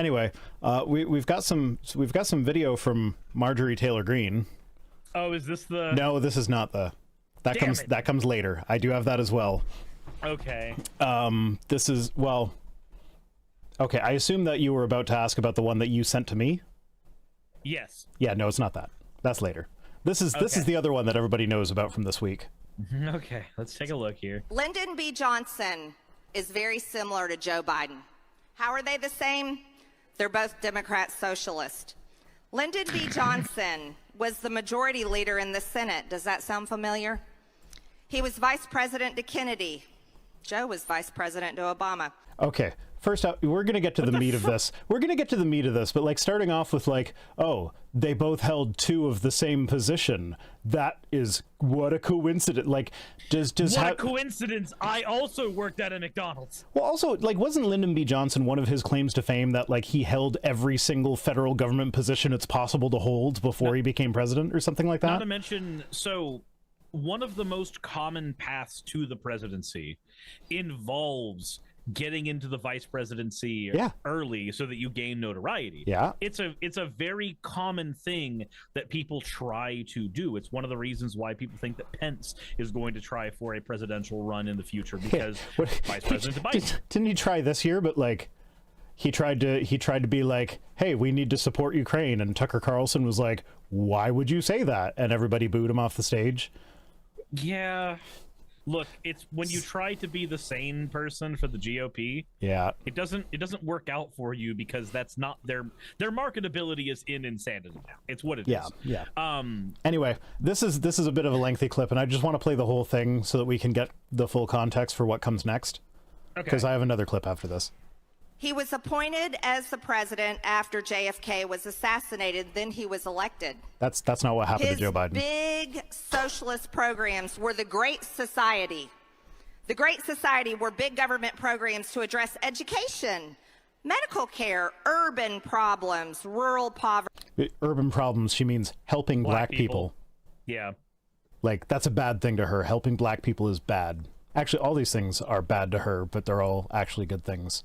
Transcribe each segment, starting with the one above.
Anyway, we've got some video from Marjorie Taylor Greene. Oh, is this the? No, this is not the. That comes later. I do have that as well. Okay. This is okay. I assume that you were about to ask about the one that you sent to me. Yes. Yeah. No, it's not that. That's later. This is the other one that everybody knows about from this week. Okay, let's take a look here. Lyndon B. Johnson is very similar to Joe Biden. How are they the same? They're both Democrat socialist. Lyndon B. Johnson was the majority leader in the Senate. Does that sound familiar? He was vice president to Kennedy. Joe was vice president to Obama. Okay, first up, we're going to get to the meat of this. We're going to get to the meat of this, but like starting off with like, oh, they both held two of the same position. That is, what a coincidence. Like, what a coincidence. I also worked at a McDonald's. Well, also, like, wasn't Lyndon B. Johnson one of his claims to fame that like he held every single federal government position it's possible to hold before he became president or something like that? Not to mention, so one of the most common paths to the presidency involves getting into the vice presidency early so that you gain notoriety. Yeah. It's a very common thing that people try to do. It's one of the reasons why people think that Pence is going to try for a presidential run in the future, because Vice President Biden. Didn't he try this year? But like he tried to be like, hey, we need to support Ukraine, and Tucker Carlson was like, why would you say that? And everybody booed him off the stage. Yeah. Look, it's when you try to be the sane person for the GOP. Yeah, it doesn't work out for you, because that's not their marketability is in insanity now. It's what it is. Yeah. Anyway, this is a bit of a lengthy clip, and I just want to play the whole thing so that we can get the full context for what comes next. Okay. Because I have another clip after this. He was appointed as the president after JFK was assassinated. Then he was elected. That's not what happened to Joe Biden. Big socialist programs were the Great Society. The Great Society were big government programs to address education, medical care, urban problems, rural poverty. Urban problems, she means helping black people. Yeah. Like, that's a bad thing to her. Helping black people is bad. Actually, all these things are bad to her, but they're all actually good things.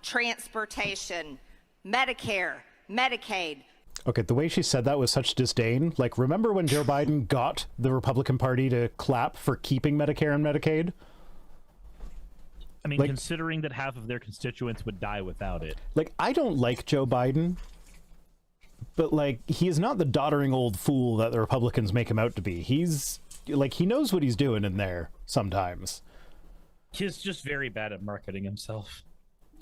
Transportation, Medicare, Medicaid. Okay, the way she said that was such disdain. Like, remember when Joe Biden got the Republican Party to clap for keeping Medicare and Medicaid? I mean, like, considering that half of their constituents would die without it. Like, I don't like Joe Biden, but like, he is not the doddering old fool that the Republicans make him out to be. He's like, he knows what he's doing in there sometimes. He's just very bad at marketing himself.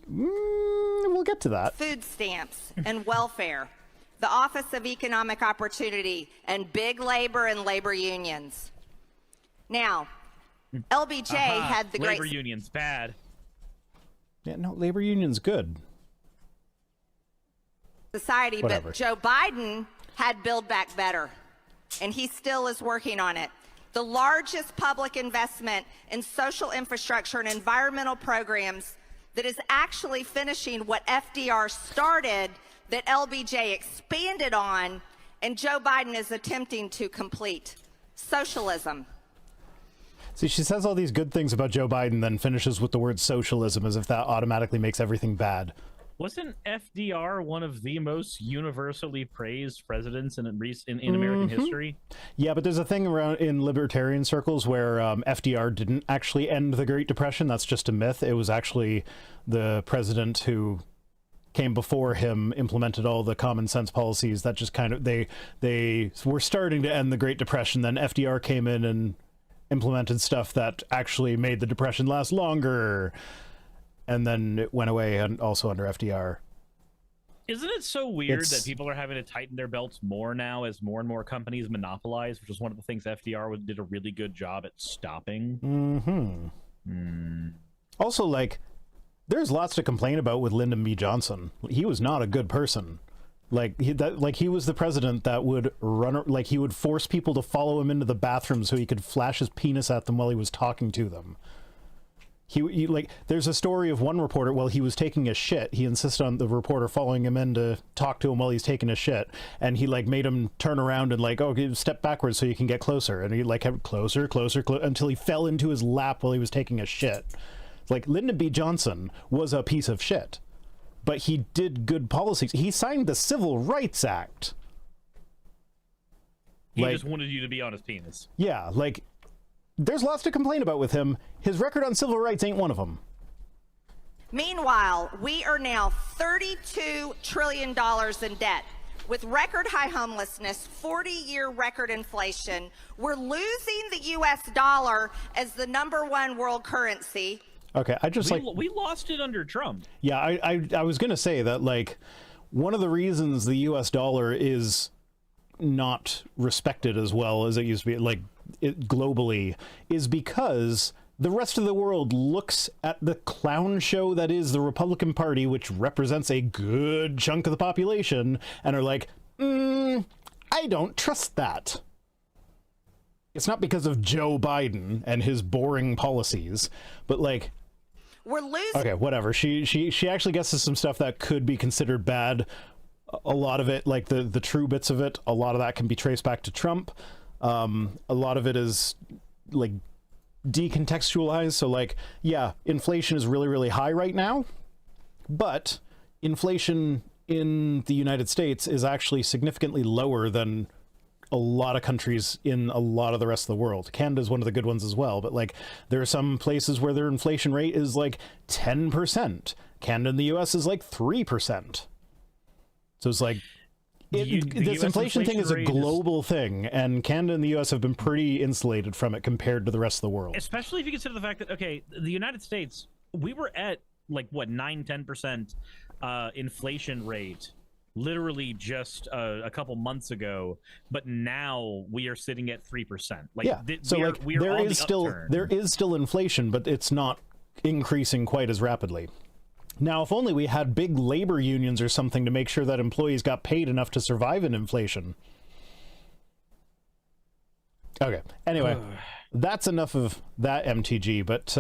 We'll get to that. Food stamps and welfare, the Office of Economic Opportunity, and big labor and labor unions. Now, LBJ had the labor unions bad. Yeah, no, labor unions good. Society, Whatever. But Joe Biden had Build Back Better, and he still is working on it. The largest public investment in social infrastructure and environmental programs that is actually finishing what FDR started, that LBJ expanded on, and Joe Biden is attempting to complete. Socialism. See, she says all these good things about Joe Biden, then finishes with the word socialism, as if that automatically makes everything bad. Wasn't FDR one of the most universally praised presidents in American history? Yeah, but there's a thing around in libertarian circles where FDR didn't actually end the Great Depression. That's just a myth. It was actually the president who came before him implemented all the common sense policies that just kind of they were starting to end the Great Depression. Then FDR came in and implemented stuff that actually made the Depression last longer. And then it went away, and also under FDR. Isn't it so weird that people are having to tighten their belts more now as more and more companies monopolize, which is one of the things FDR did a really good job at stopping? Also, like, there's lots to complain about with Lyndon B. Johnson. He was not a good person. Like, he was the president that would he would force people to follow him into the bathroom so he could flash his penis at them while he was talking to them. He like, there's a story of one reporter, while he was taking a shit, he insisted on the reporter following him in to talk to him while he's taking a shit, and he like made him turn around and like, oh, step backwards so you can get closer, and he like kept closer until he fell into his lap while he was taking a shit. Like, Lyndon B. Johnson was a piece of shit, but he did good policies. He signed the Civil Rights Act. He just wanted you to be on his penis. Yeah, like, there's lots to complain about with him. His record on civil rights ain't one of them. Meanwhile, we are now $32 trillion in debt. With record high homelessness, 40-year record inflation, we're losing the U.S. dollar as the #1 world currency. Okay, we lost it under Trump. Yeah, I was gonna say that, like, one of the reasons the U.S. dollar is not respected as well as it used to be, like, globally, is because the rest of the world looks at the clown show that is the Republican Party, which represents a good chunk of the population, and are like, I don't trust that. It's not because of Joe Biden and his boring policies, but, like, we're losing. Okay, whatever. She actually gets to some stuff that could be considered bad. A lot of it, like the true bits of it, a lot of that can be traced back to Trump. A lot of it is, like, decontextualized. So, like, yeah, inflation is really, really high right now, but inflation in the United States is actually significantly lower than a lot of countries in a lot of the rest of the world. Canada is one of the good ones as well, but, like, there are some places where their inflation rate is like 10%. Canada and the US is like 3%. So it's like, this inflation thing is a global thing, and Canada and the U.S. have been pretty insulated from it compared to the rest of the world. Especially if you consider the fact that, okay, the United States, we were at, like, what, 9-10% inflation rate literally just a couple months ago, but now we are sitting at 3%. Like, yeah, there is still inflation, but it's not increasing quite as rapidly. Now, if only we had big labor unions or something to make sure that employees got paid enough to survive in inflation. Okay, anyway, that's enough of that MTG, but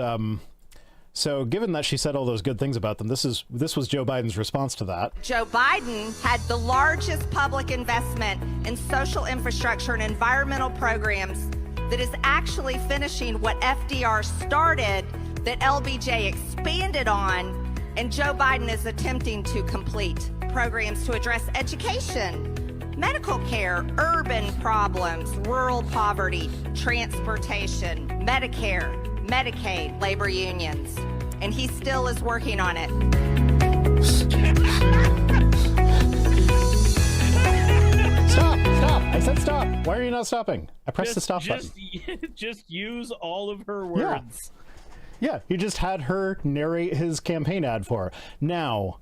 so given that she said all those good things about them, this was Joe Biden's response to that. Joe Biden had the largest public investment in social infrastructure and environmental programs that is actually finishing what FDR started, that LBJ expanded on, and Joe Biden is attempting to complete. Programs to address education, medical care, urban problems, rural poverty, transportation, Medicare, Medicaid, labor unions. And he still is working on it. Stop! I said stop. Why are you not stopping? I pressed the stop button. Just use all of her words. Yeah, he just had her narrate his campaign ad for her. Now,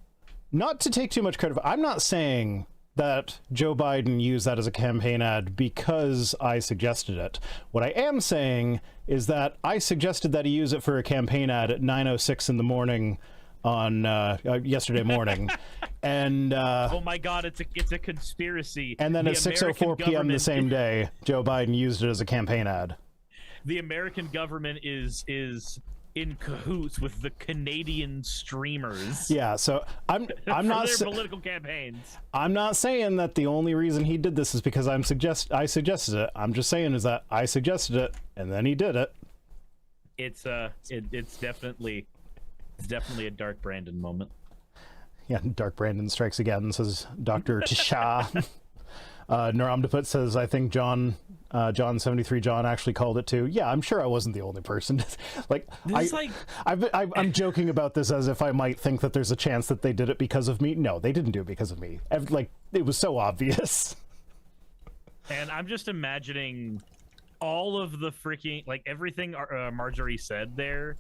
not to take too much credit, I'm not saying that Joe Biden used that as a campaign ad because I suggested it. What I am saying is that I suggested that he use it for a campaign ad at 9:06 in the morning on yesterday morning, and oh my God, it's a conspiracy. And then at 6:04 p.m. the same day, Joe Biden used it as a campaign ad. The American government is in cahoots with the Canadian streamers. Yeah, so I'm not their political campaigns. I'm not saying that the only reason he did this is because I suggested it. I'm just saying is that I suggested it and then he did it. It's definitely a Dark Brandon moment. Yeah, Dark Brandon strikes again, says Dr. Tisha. Naramdaput says, I think John 73 John actually called it too. Yeah, I'm sure I wasn't the only person. I'm joking about this as if I might think that there's a chance that they did it because of me. No, they didn't do it because of me. Like, it was so obvious. And I'm just imagining all of the freaking, like, everything Marjorie said there.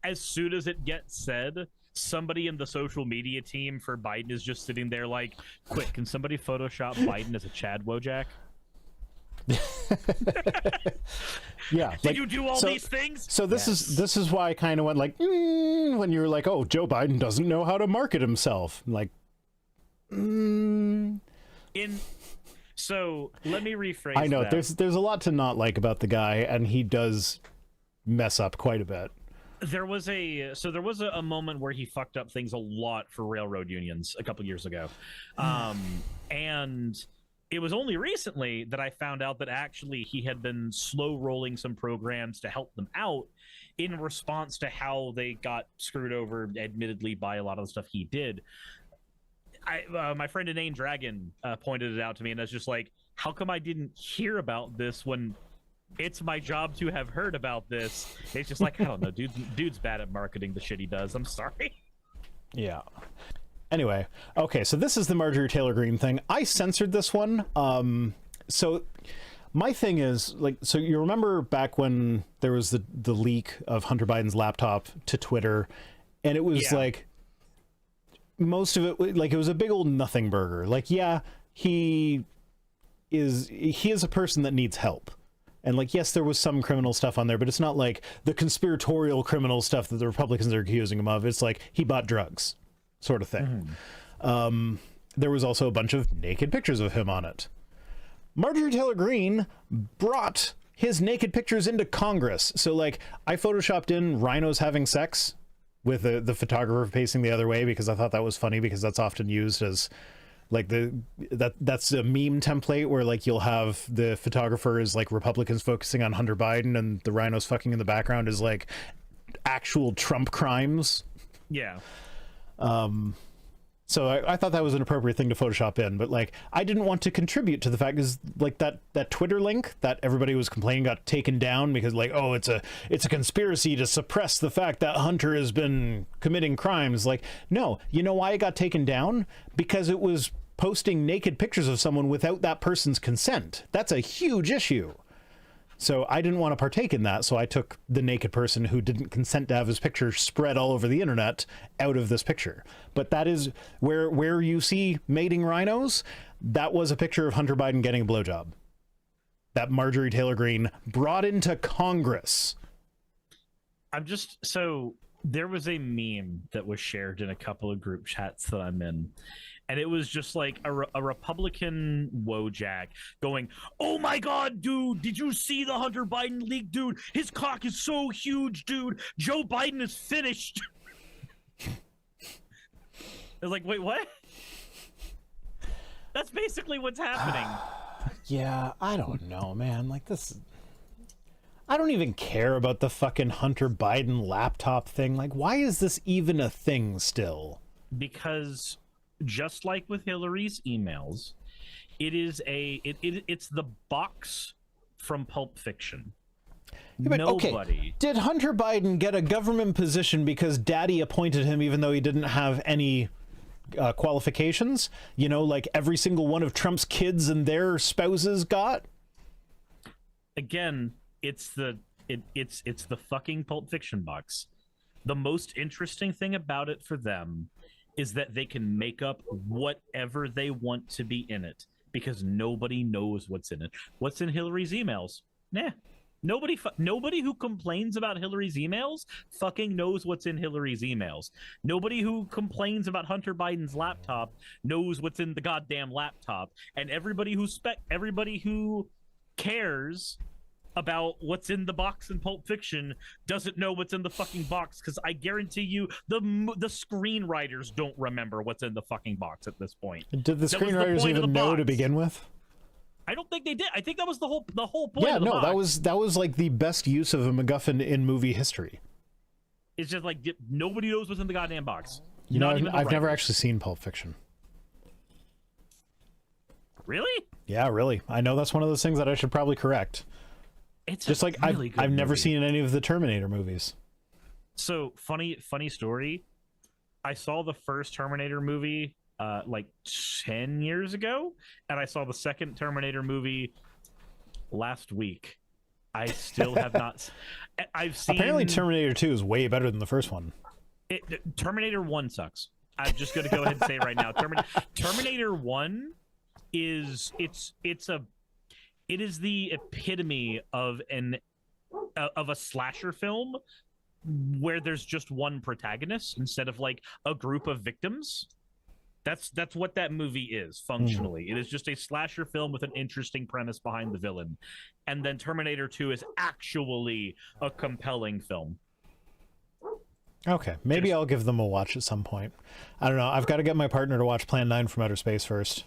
As soon as it gets said, somebody in the social media team for Biden is just sitting there like, quick, can somebody Photoshop Biden as a Chad Wojak? Yeah. Did you do all these things? So this is why I kind of went like, when you were like, oh, Joe Biden doesn't know how to market himself. Like, So let me rephrase. I know that. there's a lot to not like about the guy, and he does mess up quite a bit. There was a moment where he fucked up things a lot for railroad unions a couple years ago, and it was only recently that I found out that actually he had been slow rolling some programs to help them out, in response to how they got screwed over, admittedly, by a lot of the stuff he did. My friend Inane Dragon pointed it out to me, and I was just like, how come I didn't hear about this when it's my job to have heard about this? It's just like, I don't know, dude's bad at marketing the shit he does. I'm sorry. Yeah. Anyway, okay, so this is the Marjorie Taylor Greene thing. I censored this one. So my thing is, like, so you remember back when there was the leak of Hunter Biden's laptop to Twitter, and it was like, most of it, like, it was a big old nothing burger. Like, yeah, he is a person that needs help. And, like, yes, there was some criminal stuff on there, but it's not like the conspiratorial criminal stuff that the Republicans are accusing him of. It's like he bought drugs, sort of thing. There was also a bunch of naked pictures of him on it. Marjorie Taylor Greene brought his naked pictures into Congress. So, like, I photoshopped in rhinos having sex with the photographer facing the other way, because I thought that was funny, because that's often used as, like, that's a meme template where, like, you'll have the photographer is like Republicans focusing on Hunter Biden and the rhinos fucking in the background is like actual Trump crimes. Yeah. So I thought that was an appropriate thing to Photoshop in, but, like, I didn't want to contribute to the fact is, like, that Twitter link that everybody was complaining got taken down because, like, oh, it's a conspiracy to suppress the fact that Hunter has been committing crimes. Like, no, you know why it got taken down? Because it was posting naked pictures of someone without that person's consent. That's a huge issue. So I didn't want to partake in that, so I took the naked person who didn't consent to have his picture spread all over the internet out of this picture. But that is where you see mating rhinos, that was a picture of Hunter Biden getting a blowjob that Marjorie Taylor Greene brought into Congress. So there was a meme that was shared in a couple of group chats that I'm in, and it was just like a Republican Wojak going, "Oh my god, dude, did you see the Hunter Biden leak, dude? His cock is so huge, dude. Joe Biden is finished." I was like, wait, what? That's basically what's happening. Yeah, I don't know, man. Like, this, I don't even care about the fucking Hunter Biden laptop thing. Like, why is this even a thing still? Because just like with Hillary's emails, it's the box from Pulp Fiction. Yeah, but, Nobody. Okay, did Hunter Biden get a government position because daddy appointed him even though he didn't have any qualifications? You know, like every single one of Trump's kids and their spouses got? Again, it's the fucking Pulp Fiction box. The most interesting thing about it for them is that they can make up whatever they want to be in it because nobody knows what's in it. What's in Hillary's emails? Nah. Nobody who complains about Hillary's emails fucking knows what's in Hillary's emails. Nobody who complains about Hunter Biden's laptop knows what's in the goddamn laptop. And everybody who cares about what's in the box in Pulp Fiction doesn't know what's in the fucking box, because I guarantee you the screenwriters don't remember what's in the fucking box at this point. Did the screenwriters even know to begin with? I don't think they did. I think that was the whole point. Yeah, of the no, box. that was like the best use of a MacGuffin in movie history. It's just like nobody knows what's in the goddamn box. You know, I've never actually seen Pulp Fiction. Really? Yeah, really. I know that's one of those things that I should probably correct. It's just like really I've never movie. seen any of the Terminator movies. So funny story. I saw the first Terminator movie like 10 years ago, and I saw the second Terminator movie last week. I still have not. I've seen. Apparently, Terminator 2 is way better than the first one. Terminator 1 sucks. I'm just gonna go ahead and say it right now. Terminator 1 is it is the epitome of a slasher film where there's just one protagonist instead of like a group of victims. That's what that movie is functionally. It is just a slasher film with an interesting premise behind the villain. And then Terminator 2 is actually a compelling film. Okay, maybe I'll give them a watch at some point. I don't know. I've got to get my partner to watch Plan 9 from Outer Space first.